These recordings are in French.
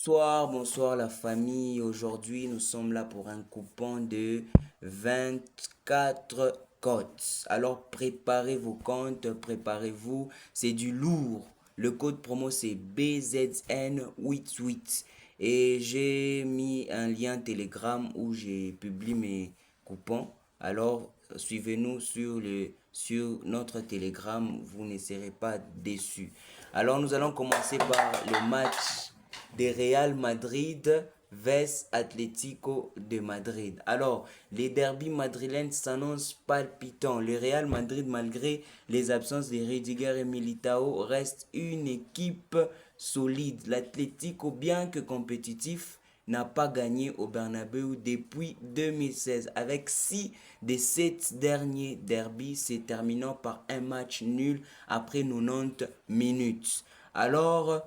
Bonsoir la famille. Aujourd'hui, nous sommes là pour un coupon de 24 cotes. Alors, préparez vos comptes, préparez-vous. C'est du lourd. Le code promo, c'est BZN88. Et j'ai mis un lien Telegram où j'ai publié mes coupons. Alors, suivez-nous sur notre Telegram. Vous ne serez pas déçus. Alors, nous allons commencer par le match de Real Madrid vs Atlético de Madrid. Alors, les derbys madrilènes s'annoncent palpitants. Le Real Madrid, malgré les absences de Rudiger et Militao, reste une équipe solide. L'Atlético, bien que compétitif, n'a pas gagné au Bernabeu depuis 2016 avec 6 des 7 derniers derbys se terminant par un match nul après 90 minutes. Alors,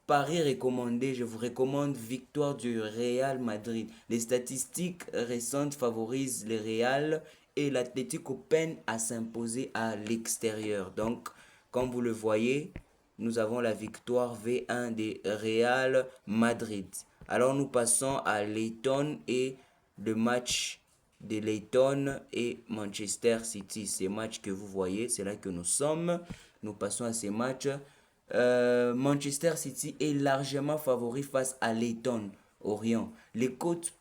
Paris recommandé, je vous recommande victoire du Real Madrid. Les statistiques récentes favorisent le Real et l'Atlético peine à s'imposer à l'extérieur. Donc, comme vous le voyez, nous avons la victoire V1 des Real Madrid. Alors nous passons à Leyton et le match de Leyton et Manchester City. Ces matchs que vous voyez, c'est là que nous sommes. Nous passons à ces matchs. Manchester City est largement favori face à Leyton Orient. Les cotes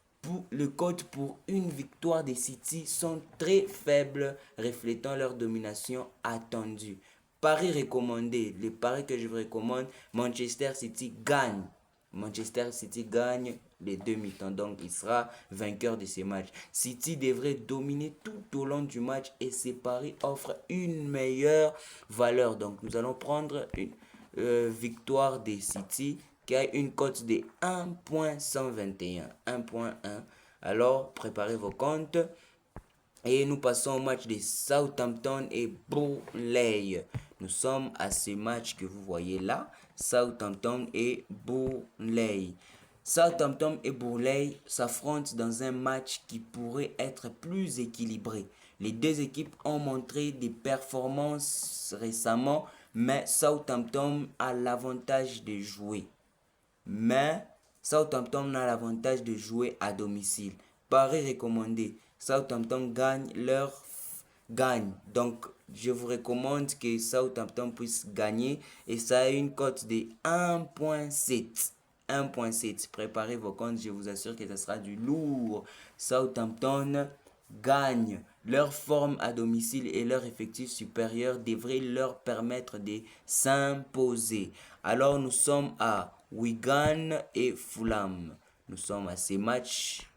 pour une victoire des City sont très faibles, reflétant leur domination attendue. Paris recommandé, les paris que je vous recommande, Manchester City gagne. Manchester City gagne les deux mi-temps, donc il sera vainqueur de ces matchs. City devrait dominer tout au long du match et ces paris offrent une meilleure valeur. Donc nous allons prendre une victoire des City qui a une cote de 1.121. 1.1. Alors préparez vos comptes. Et nous passons au match de Southampton et Burnley. Nous sommes à ce match que vous voyez là. Southampton et Burnley. Southampton et Burnley s'affrontent dans un match qui pourrait être plus équilibré. Les deux équipes ont montré des performances récemment, mais Southampton a l'avantage de jouer. Mais Southampton a l'avantage de jouer à domicile. Paris recommandé. Southampton gagne. Donc, je vous recommande que Southampton puisse gagner. Et ça a une cote de 1.7. 1.7. Préparez vos comptes. Je vous assure que ça sera du lourd. Southampton gagne. Leur forme à domicile et leur effectif supérieur devraient leur permettre de s'imposer. Alors, nous sommes à Wigan et Fulham. Nous sommes à ces matchs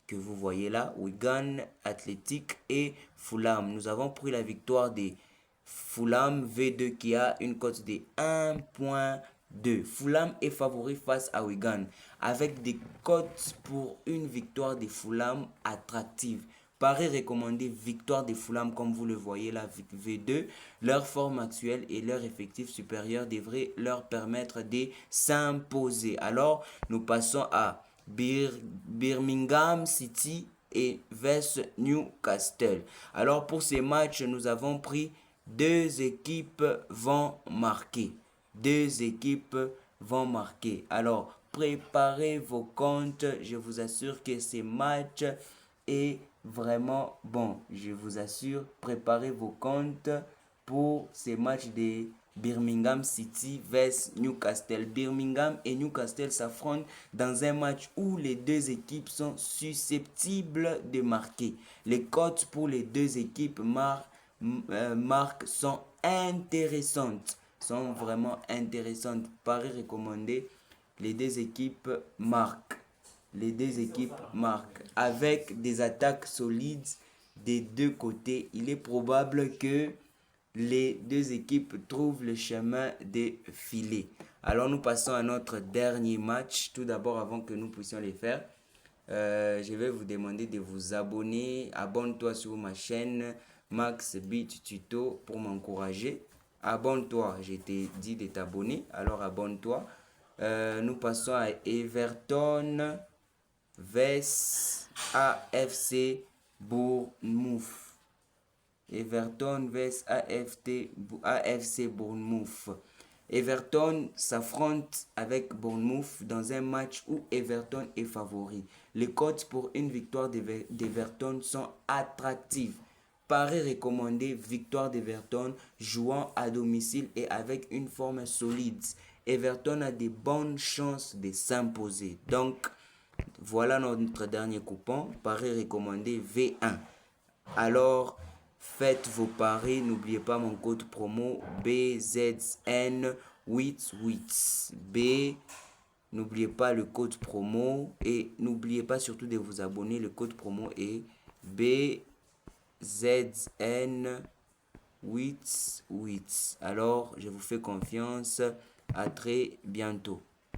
que vous voyez là, Wigan, Athletic et Fulham. Nous avons pris la victoire des Fulham V2 qui a une cote de 1.2. Fulham est favori face à Wigan avec des cotes pour une victoire des Fulham attractive. Paris recommandé victoire des Fulham comme vous le voyez là V2. Leur forme actuelle et leur effectif supérieur devraient leur permettre de s'imposer. Alors nous passons à Birmingham City et vs Newcastle. Alors pour ces matchs, nous avons pris deux équipes vont marquer. Deux équipes vont marquer. Alors préparez vos comptes. Je vous assure que ces matchs est vraiment bon. Je vous assure, préparez vos comptes pour ces matchs de Birmingham City vs Newcastle. Birmingham et Newcastle s'affrontent dans un match où les deux équipes sont susceptibles de marquer. Les cotes pour les deux équipes marques sont intéressantes. Sont vraiment intéressantes. Paris recommandé. Les deux équipes marquent. Les deux équipes marquent. Avec des attaques solides des deux côtés, il est probable que les deux équipes trouvent le chemin des filets. Alors nous passons à notre dernier match. Tout d'abord, avant que nous puissions les faire, je vais vous demander de vous abonner. Abonne-toi sur ma chaîne Max Beat Tuto pour m'encourager. Abonne-toi, je t'ai dit de t'abonner, alors abonne-toi. Nous passons à Everton vs AFC Bournemouth. Everton vs AFC Bournemouth. Everton s'affronte avec Bournemouth dans un match où Everton est favori. Les cotes pour une victoire d'Everton sont attractives. Paris recommandé, victoire d'Everton, jouant à domicile et avec une forme solide. Everton a de bonnes chances de s'imposer. Donc, voilà notre dernier coupon. Paris recommandé V1. Alors, faites vos paris. N'oubliez pas mon code promo BZN88. N'oubliez pas le code promo et n'oubliez pas surtout de vous abonner. Le code promo est BZN88. Alors, je vous fais confiance. À très bientôt.